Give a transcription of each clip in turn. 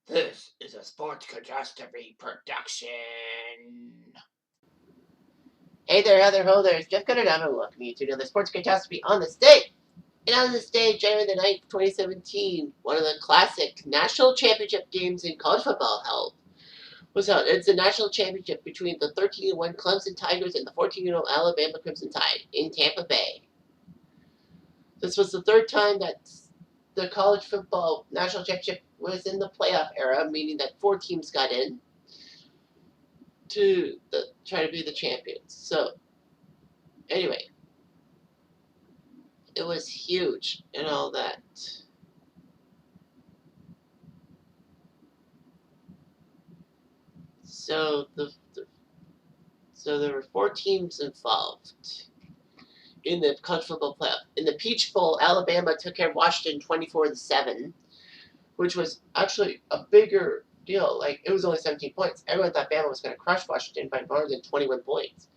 This is a Sports Catastrophe production. Hey there, Heather Ho there. It's Jeff Cutastrophe. Welcome you to another Sports Catastrophe on the stage. And on the stage, January the 9th, 2017, one of the classic national championship games in college football was held. It's the national championship between the 13-1 Clemson Tigers and the 14-0 Alabama Crimson Tide in Tampa Bay. This was the third time that the college football national championship was in the playoff era, meaning that 4 teams got in to try to be the champions. So, anyway, it was huge and all that. So there were 4 teams involved in the college football playoff. In the Peach Bowl, Alabama took care of Washington 24-7, which was actually a bigger deal. Like, it was only 17 points. Everyone thought Bama was going to crush Washington by more than 21 points.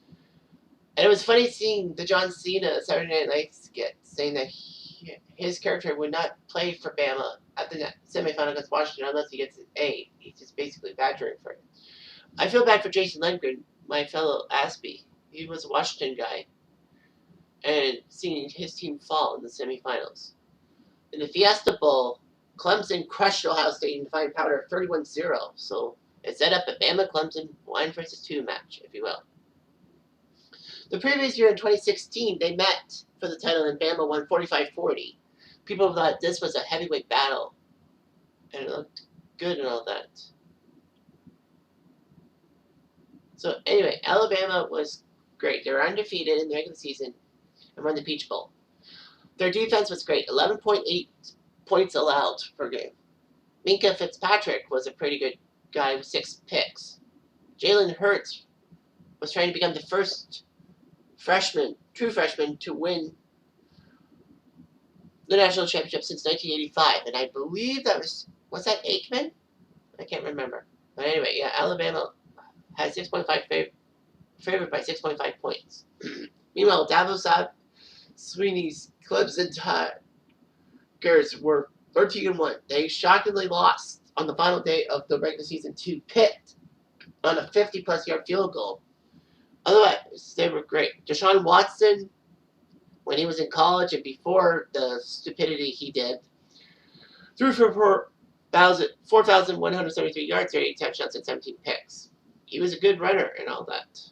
And it was funny seeing the John Cena Saturday Night Live skit saying that his character would not play for Bama at the semifinal against Washington unless he gets an A. He's just basically badgering for it. I feel bad for Jason Lindgren, my fellow Aspie. He was a Washington guy, and seeing his team fall in the semifinals. In the Fiesta Bowl, Clemson crushed Ohio State in Defiant Powder 31-0, so it set up a Bama-Clemson 1 versus 2 match, if you will. The previous year in 2016, they met for the title and Bama won 45-40. People thought this was a heavyweight battle, and it looked good and all that. So anyway, Alabama was great. They were undefeated in the regular season and won the Peach Bowl. Their defense was great, 11.8 points allowed per game. Minka Fitzpatrick was a pretty good guy with 6 picks. Jalen Hurts was trying to become the first true freshman to win the national championship since 1985, and I believe that was that Aikman? I can't remember. But anyway, yeah, Alabama had 6.5 favored by 6.5 points. Meanwhile, Davos Sweeney's Clemson Tigers were 13-1. They shockingly lost on the final day of the regular season to Pitt on a 50-plus yard field goal. Otherwise, they were great. Deshaun Watson, when he was in college and before the stupidity he did, threw for 4,173 yards, 38 touchdowns, and 17 picks. He was a good runner and all that.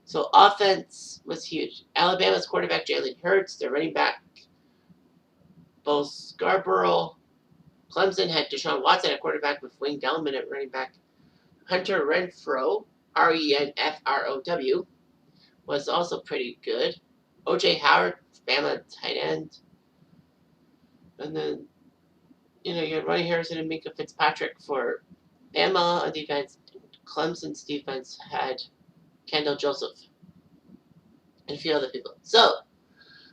So offense was huge. Alabama's quarterback, Jalen Hurts, their running back, Bo Scarborough. Clemson had Deshaun Watson at quarterback with Wayne Gallman at running back. Hunter Renfrow, Renfrow, was also pretty good. O.J. Howard, Bama tight end. And then, you had Ronnie Harrison and Minka Fitzpatrick for Bama on defense. Clemson's defense had Kendall Joseph and a few other people. So,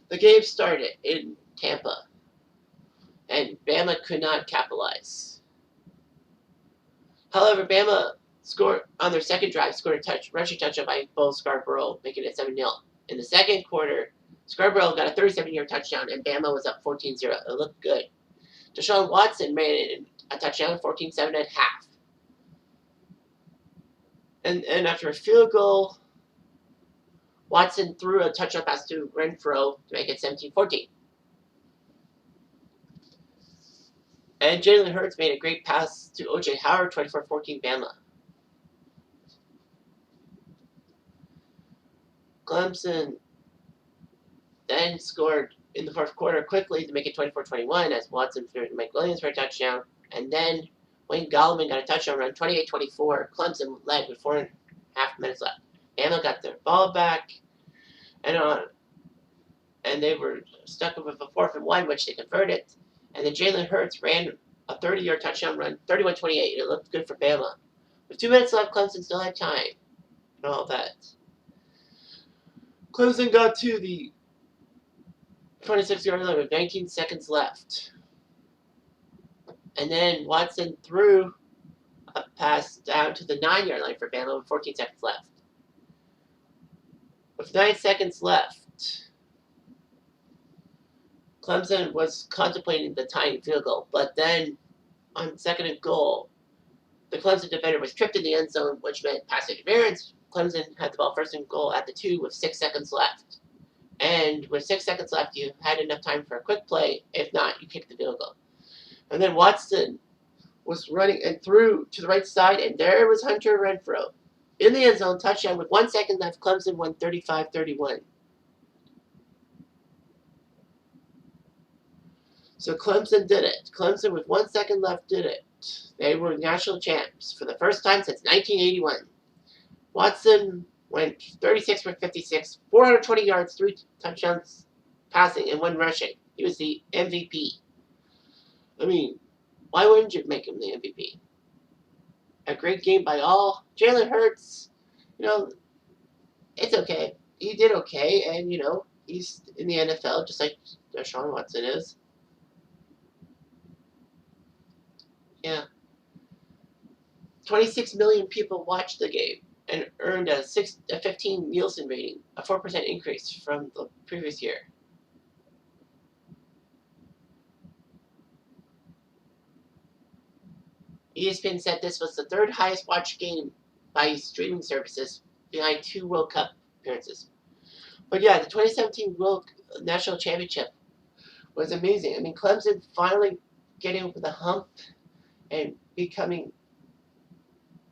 the game started in Tampa, and Bama could not capitalize. However, Bama scored on their second drive, scored a rushing touchdown by Bo Scarborough, making it 7-0. In the second quarter, Scarborough got a 37-yard touchdown, and Bama was up 14-0. It looked good. Deshaun Watson made a touchdown, 14-7 at half. And after a field goal, Watson threw a touchdown pass to Renfrow to make it 17-14. And Jalen Hurts made a great pass to O.J. Howard, 24-14 Bama. Clemson then scored in the fourth quarter quickly to make it 24-21 as Watson threw to Mike Williams for a touchdown. And then Wayne Gallman got a touchdown run, 28-24. Clemson led with 4.5 minutes left. Bama got their ball back, and they were stuck with a 4th and 1, which they converted. And then Jalen Hurts ran a 30-yard touchdown run, 31-28. It looked good for Bama. With 2 minutes left, Clemson still had time and all that. Clemson got to the 26-yard line with 19 seconds left. And then Watson threw a pass down to the 9-yard line for Bama with 14 seconds left. With 9 seconds left, Clemson was contemplating the tying field goal, but then on 2nd and goal, the Clemson defender was tripped in the end zone, which meant pass interference. Clemson had the ball 1st and goal at the 2 with 6 seconds left. And with 6 seconds left, you had enough time for a quick play. If not, you kicked the field goal. And then Watson was running and threw to the right side, and there was Hunter Renfrow in the end zone, touchdown with 1 second left. Clemson won 35-31. So Clemson did it. Clemson with 1 second left did it. They were national champs for the first time since 1981. Watson went 36 for 56, 420 yards, 3 touchdowns passing, and 1 rushing. He was the MVP. I mean, why wouldn't you make him the MVP? A great game by all. Jalen Hurts, it's okay. He did okay, and, he's in the NFL just like Deshaun Watson is. Yeah. 26 million people watched the game and earned a 15 Nielsen rating, a 4% increase from the previous year. ESPN said this was the 3rd highest watched game by streaming services, behind 2 World Cup appearances. But yeah, the 2017 World National Championship was amazing. I mean, Clemson finally getting over the hump and becoming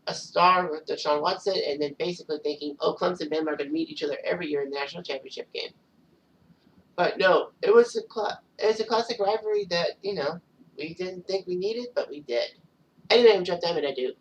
a star with Deshaun Watson, and then basically thinking, oh, Clemson and Bama are going to meet each other every year in the national championship game. But no, it was a classic rivalry that we didn't think we needed, but we did. Anyway, I'm Jan9, I do.